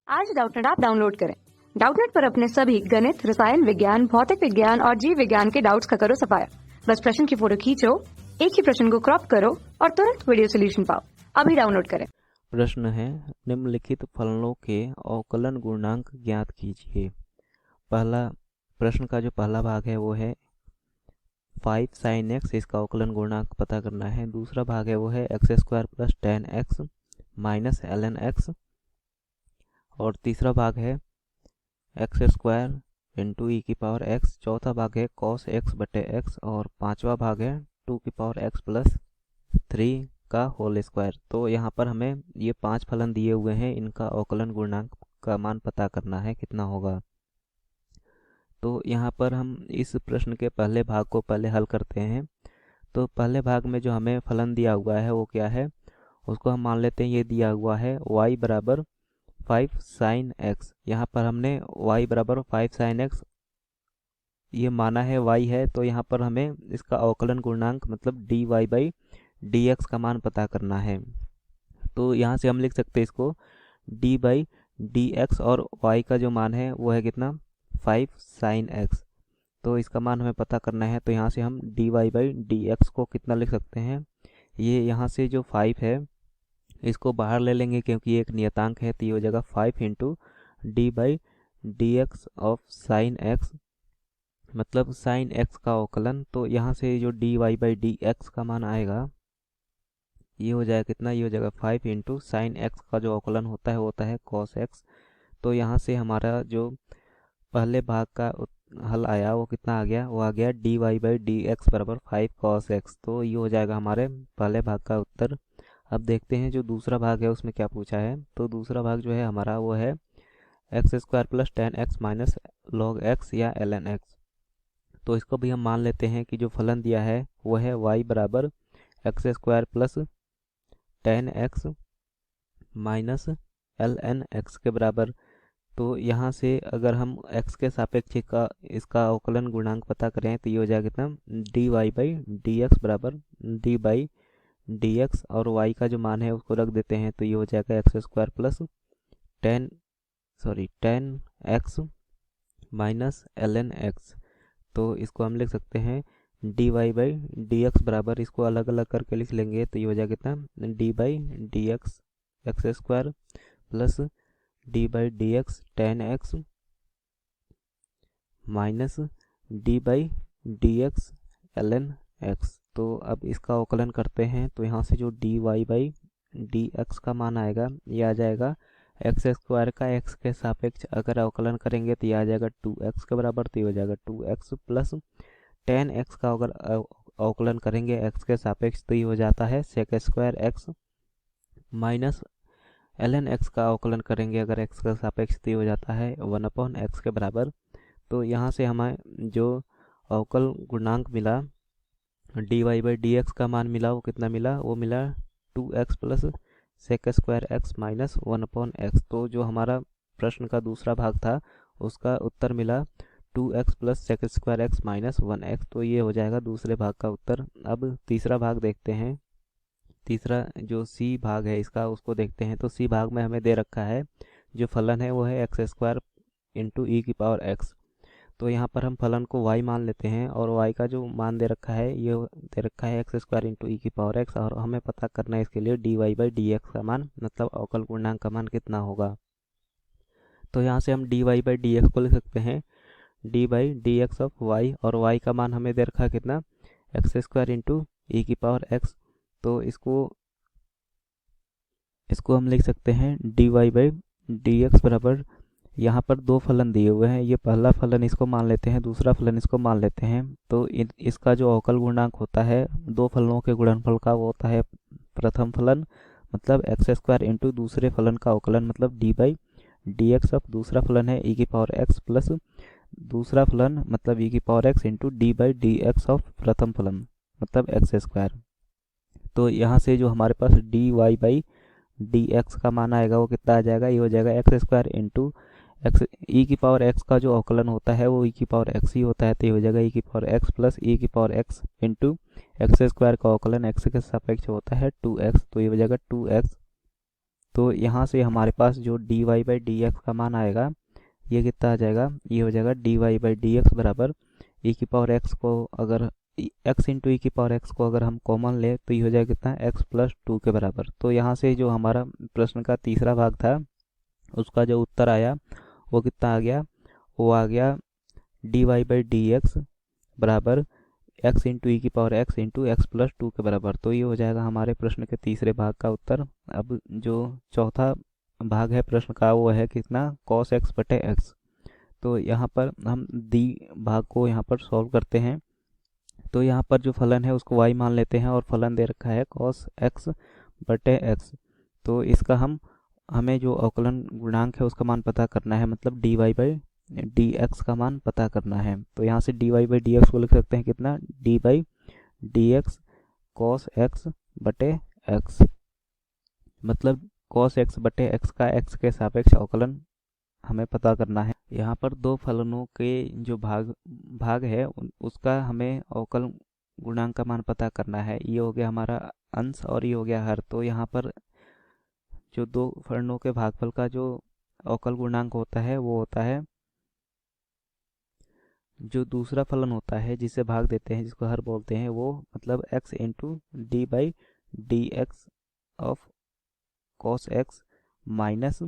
आज Doubtnut app download करें। Doubtnut पर अपने सभी गणित, रसायन विज्ञान, भौतिक विज्ञान और जीव विज्ञान के डाउट्स का करो सफाया। बस प्रश्न की फोटो खींचो, एक ही प्रश्न को क्रॉप करो और तुरंत वीडियो सोल्यूशन पाओ। अभी डाउनलोड करें। प्रश्न है, निम्नलिखित फलनों के अवकलन गुणांक ज्ञात कीजिए। पहला प्रश्न का जो पहला भाग है वो है 5 sin x, इसका अवकलन गुणांक पता करना है। दूसरा भाग है वो है x² plus 10x minus ln x। और तीसरा भाग है x² इंटू ई की पावर x। चौथा भाग है cos x बटे x। और पांचवा भाग है 2 की पावर x प्लस 3 का होल स्क्वायर। तो यहाँ पर हमें ये 5 फलन दिए हुए हैं, इनका अवकलन गुणांक का मान पता करना है कितना होगा। तो यहाँ पर हम इस प्रश्न के पहले भाग को पहले हल करते हैं। तो पहले भाग में जो हमें फलन दिया हुआ है वो क्या है, उसको हम मान लेते हैं ये दिया हुआ है y बराबर 5 sin x। यहाँ पर हमने y बराबर 5 sin x ये माना है y है, तो यहाँ पर हमें इसका अवकलन गुणांक मतलब dy बाई dx का मान पता करना है। तो यहाँ से हम लिख सकते हैं इसको d बाई dx, और y का जो मान है वो है कितना 5 sin x। तो इसका मान हमें पता करना है। तो यहाँ से हम dy बाई dx को कितना लिख सकते हैं, ये यहाँ से जो 5 है इसको बाहर ले लेंगे क्योंकि ये एक नियतांक है, तो ये हो जाएगा 5 into d by d x of sine x, मतलब साइन एक्स का अवकलन। तो यहाँ से जो d y by d x का मान आएगा ये हो जाएगा कितना, ये हो जाएगा 5 इंटू साइन एक्स का जो अवकलन होता है वो होता है कॉस एक्स। तो यहाँ से हमारा जो पहले भाग का हल आया वो कितना आ गया, वो आ गया d y by d x बराबर 5 कॉस एक्स। तो ये हो जाएगा हमारे पहले भाग का उत्तर। अब देखते हैं जो दूसरा भाग है उसमें क्या पूछा है। तो दूसरा भाग जो है हमारा वो है x² plus 10x minus log x या ln x। तो इसको भी हम मान लेते हैं कि जो फलन दिया है वो है y बराबर x² plus 10x minus ln x के बराबर। तो यहाँ से अगर हम x के सापेक्ष का इसका अवकलन गुणांक पता करें तो ये हो जाएगा कितना dy बाई डी एक्स बराबर d बाई डी एक्स, और y का जो मान है उसको रख देते हैं तो ये हो जाएगा x² plus 10x minus ln x। तो इसको हम लिख सकते हैं dy बाई डी एक्स बराबर, इसको अलग अलग करके लिख लेंगे तो ये हो जाएगा कितना d by d x x² plus D by d x 10x minus D by d x ln x। तो अब इसका अवकलन करते हैं तो यहाँ से जो d y by d x का मान आएगा ये आ जाएगा x² का x के सापेक्ष अगर अवकलन करेंगे तो ये आ जाएगा 2x के बराबर। तो ये हो जाएगा 2x प्लस 10x का अगर अवकलन करेंगे x के सापेक्ष तो ये हो जाता है sec² x minus ln x का अवकलन करेंगे अगर x के सापेक्ष तो ये हो जाता है 1/x के बराबर। तो यहाँ से हमें जो अवकल गुणांक मिला d y by d x का मान मिला वो कितना मिला, वो मिला 2x plus sec² x minus 1/x। तो जो हमारा प्रश्न का दूसरा भाग था उसका उत्तर मिला 2x plus sec² x minus 1x। तो ये हो जाएगा दूसरे भाग का उत्तर। अब तीसरा भाग देखते हैं। तीसरा जो सी भाग है इसका उसको देखते हैं। तो सी भाग में हमें दे रखा है जो फलन है वो है x² इंटू ई की पावर x। तो यहाँ पर हम फलन को y मान लेते हैं और y का जो मान दे रखा है ये दे रखा है x² इंटू ई की पावर x, और हमें पता करना है इसके लिए dy बाई डी एक्स का मान मतलब अवकल गुणांक का मान कितना होगा। तो यहाँ से हम dy बाई डी एक्स को लिख सकते हैं D by d x of y, और y का मान हमें दे रखा है कितना x² इंटू ई की पावर x। तो इसको हम लिख सकते हैं dy बाई डी एक्स बराबर, यहाँ पर दो फलन दिए हुए हैं, ये पहला फलन इसको मान लेते हैं, दूसरा फलन इसको मान लेते हैं। तो इसका जो अवकल गुणांक होता है दो फलनों के गुणनफल का वो होता है प्रथम फलन मतलब x² इंटू दूसरे फलन का अवकलन मतलब D by d x of दूसरा फलन है ई की पावर x प्लस दूसरा फलन मतलब ई की power x into d by d x of प्रथम फलन मतलब x²। तो यहाँ से जो हमारे पास d y by d x का मान आएगा वो कितना आ जाएगा, ये हो जाएगा x² इंटू एक्स ई की पावर x का जो अवकलन होता है वो ई की पावर x ही होता है। तो ये हो जाएगा ई की पावर x प्लस ई की पावर x इंटू x² का अवकलन x के सापेक्ष होता है 2x। तो ये हो जाएगा 2x तो यहाँ से हमारे पास जो d y by d x का मान आएगा ये कितना आ जाएगा, ये हो जाएगा d y by d x बराबर ई की पावर एक्स को अगर एक्स इंटू ई की पावर एक्स को अगर हम कॉमन ले तो ये हो जाएगा कितना, एक्स प्लस 2 के बराबर। तो यहाँ से जो हमारा प्रश्न का तीसरा भाग था उसका जो उत्तर आया वो कितना आ गया, वो आ गया d y by d x बराबर एक्स इंटू ई की power x into x plus 2 के बराबर। तो ये हो जाएगा हमारे प्रश्न के तीसरे भाग का उत्तर। अब जो चौथा भाग है प्रश्न का वो है कितना, कॉस एक्स बटे एक्स। तो यहाँ पर हम दी भाग को यहाँ पर सॉल्व करते हैं। तो यहाँ पर जो फलन है उसको y मान लेते हैं और फलन दे रखा है कॉस एक्स बटे एक्स। तो इसका हमें जो अवकलन गुणांक है उसका मान पता करना है, मतलब d y by d x का मान पता करना है। तो यहाँ से d y by d x को लिख सकते हैं कितना, d by d x cos x बटे एक्स, मतलब कॉस एक्स बटे एक्स का एक्स के सापेक्ष अवकलन हमें पता करना है। यहाँ पर दो फलनों के जो भाग है उसका हमें अवकल गुणांक का मान पता करना है। ये हो गया हमारा अंश और ये हो गया हर। तो यहाँ पर जो दो फलनों के भागफल का जो अवकल गुणांक होता है वो होता है, जो दूसरा फलन होता है जिसे भाग देते हैं जिसको हर बोलते हैं, वो मतलब x into d by d x of cos x minus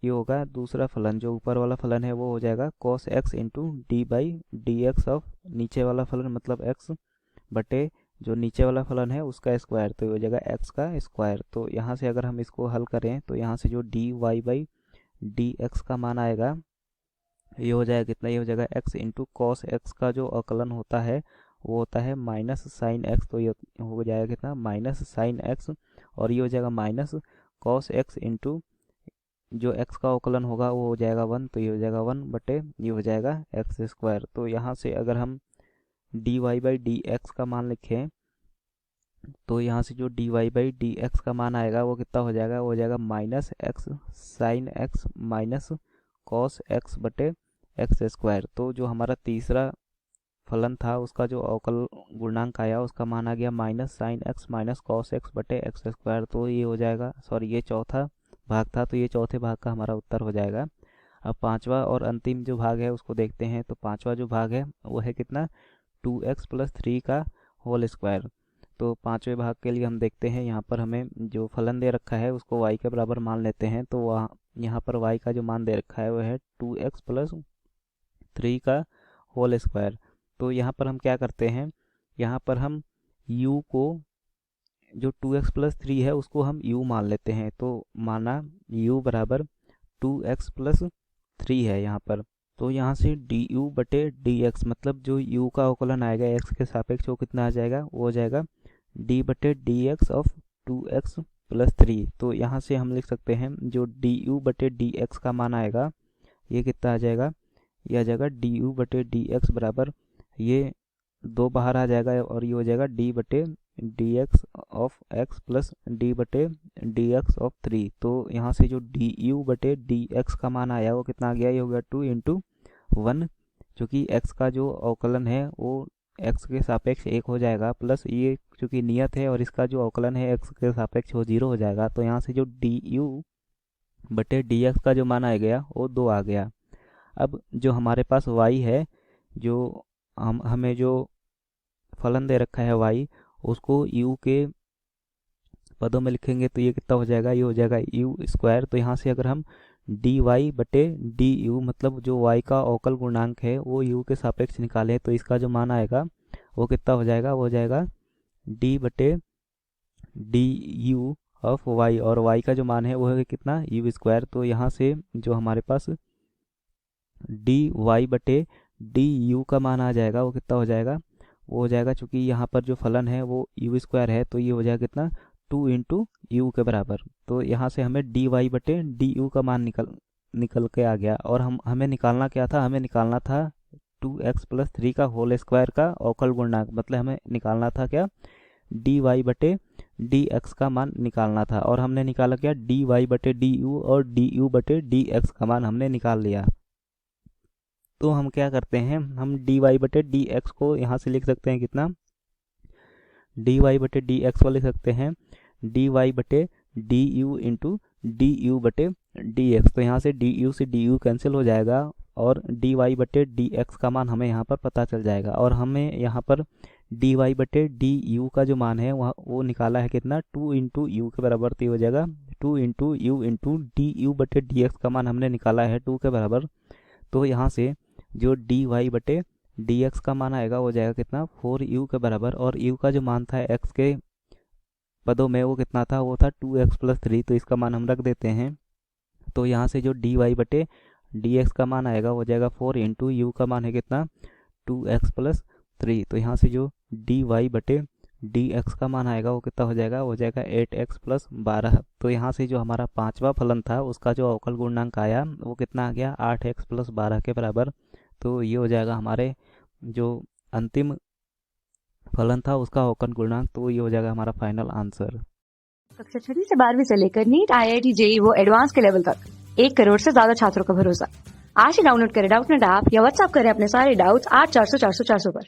ये होगा दूसरा फलन, जो ऊपर वाला फलन है वो हो जाएगा cos x into d by d x of नीचे वाला फलन मतलब एक्स बटे जो नीचे वाला फलन है उसका स्क्वायर, तो ये हो जाएगा एक्स का स्क्वायर। तो यहाँ से अगर हम इसको हल करें तो यहाँ से जो d y by d x का मान आएगा ये हो जाएगा कितना, ये हो जाएगा एक्स इंटू कॉस एक्स का जो अवकलन होता है वो होता है माइनस साइन एक्स। तो ये हो जाएगा कितना, माइनस साइन एक्स, और ये हो जाएगा माइनस कॉस एक्स इंटू जो x का अवकलन होगा वो हो जाएगा 1। तो ये हो जाएगा 1 बटे ये हो जाएगा एक्स स्क्वायर। तो यहाँ से अगर हम d y by d x का मान लिखें तो यहाँ से जो d y by d x का मान आएगा वो कितना हो जाएगा, वो हो जाएगा minus x sine x minus cos x बटे एक्स स्क्वायर। तो जो हमारा तीसरा फलन था उसका जो अवकल गुणांक आया उसका मान आ गया minus sine x minus cos x बटे एक्स स्क्वायर। तो ये हो जाएगा, सॉरी ये चौथा भाग था, तो ये चौथे भाग का हमारा उत्तर हो जाएगा। अब पांचवा और अंतिम जो भाग है उसको देखते हैं। तो पांचवा जो भाग है वो है कितना, 2x प्लस 3 का होल स्क्वायर। तो पांचवें भाग के लिए हम देखते हैं, यहाँ पर हमें जो फलन दे रखा है उसको y के बराबर मान लेते हैं। तो वहाँ यहाँ पर y का जो मान दे रखा है वो है 2x प्लस 3 का होल स्क्वायर। तो यहाँ पर हम क्या करते हैं, यहाँ पर हम u को जो 2x प्लस 3 है उसको हम u मान लेते हैं। तो माना u बराबर 2x प्लस 3 है यहाँ पर। तो यहाँ से du बटे dx मतलब जो u का अवकलन आएगा x के सापेक्ष वो कितना आ जाएगा, वो हो जाएगा d बटे dx ऑफ 2x प्लस 3। तो यहाँ से हम लिख सकते हैं जो du बटे dx का मान आएगा ये कितना आ जाएगा, ये आ जाएगा du बटे dx बराबर ये 2 बाहर आ जाएगा और ये हो जाएगा d बटे dx of x plus d बटे dx ऑफ 3। तो यहाँ से जो du बटे dx का मान आया वो कितना आ गया, ये हो गया 2 इंटू 1, चूँकि x का जो अवकलन है वो x के सापेक्ष 1 हो जाएगा, प्लस ये चूँकि नियत है और इसका जो अवकलन है x के सापेक्ष वो 0 हो जाएगा। तो यहाँ से जो du बटे dx का जो मान आ गया वो 2 आ गया। अब जो हमारे पास y है, जो हमें जो फलन दे रखा है y उसको u के पदों में लिखेंगे तो ये कितना हो जाएगा, ये हो जाएगा u स्क्वायर। तो यहाँ से अगर हम dy बटे du मतलब जो y का अवकल गुणांक है वो u के सापेक्ष निकालें तो इसका जो मान आएगा वो कितना हो जाएगा, वो हो जाएगा d बटे du ऑफ y, और y का जो मान है वो है कितना, u स्क्वायर। तो यहाँ से जो हमारे पास dy बटे du का मान आ जाएगा वो कितना हो जाएगा, वो हो जाएगा चूँकि यहाँ पर जो फलन है वो u स्क्वायर है तो ये हो जाएगा कितना 2 इंटू यू के बराबर। तो यहाँ से हमें dy बटे du का मान निकल के आ गया। और हमें निकालना क्या था, हमें निकालना था 2x प्लस 3 का होल स्क्वायर का अवकल गुणांक, मतलब हमें निकालना था क्या, dy बटे dx का मान निकालना था। और हमने निकाला क्या, dy बटे du और du बटे dx का मान हमने निकाल लिया। तो हम क्या करते हैं, हम dy बटे dx को यहाँ से लिख सकते हैं कितना, dy बटे dx को लिख सकते हैं dy बटे du इंटू डी यू बटे डी एक्स। तो यहाँ से डी यू से डी यू कैंसिल हो जाएगा और डी वाई बटे डी एक्स का मान हमें यहाँ पर पता चल जाएगा। और हमें यहाँ पर डी वाई बटे डी यू का जो मान है वह वो निकाला है कितना, 2 इंटू यू के बराबर। तो ये हो जाएगा 2 into you into D you बटे डी एक्स का मान हमने निकाला है 2 के बराबर। तो यहाँ से जो डी वाई बटे डी एक्स का मान आएगा वो जाएगा कितना, 4 यू के बराबर। और यू का जो मान था एक्स के पदों में वो कितना था, वो था 2x प्लस 3। तो इसका मान हम रख देते हैं। तो यहाँ से जो डी वाई बटे डी एक्स का मान आएगा वो जाएगा 4 इंटू यू का मान है कितना, 2x प्लस 3। तो यहाँ से जो डी वाई बटे डी एक्स का मान आएगा वो कितना हो जाएगा, वो जाएगा 8x प्लस 12। तो यहाँ से जो हमारा पांचवा फलन था उसका जो अवकल गुणांक आया वो कितना आ गया, 8x प्लस 12 के बराबर। तो ये हो जाएगा हमारे जो अंतिम फलन था उसका अवकल गुणांक। तो ये हो जाएगा हमारा फाइनल आंसर। कक्षा 6वीं से 12वीं से लेकर नीट, IIT, JEE वो एडवांस के लेवल तक 1 करोड़ से ज्यादा छात्रों का भरोसा। आज ही डाउनलोड करें डाउटनेट ऐप या व्हाट्सएप करें अपने सारे डाउट्स 8400 400 400 पर।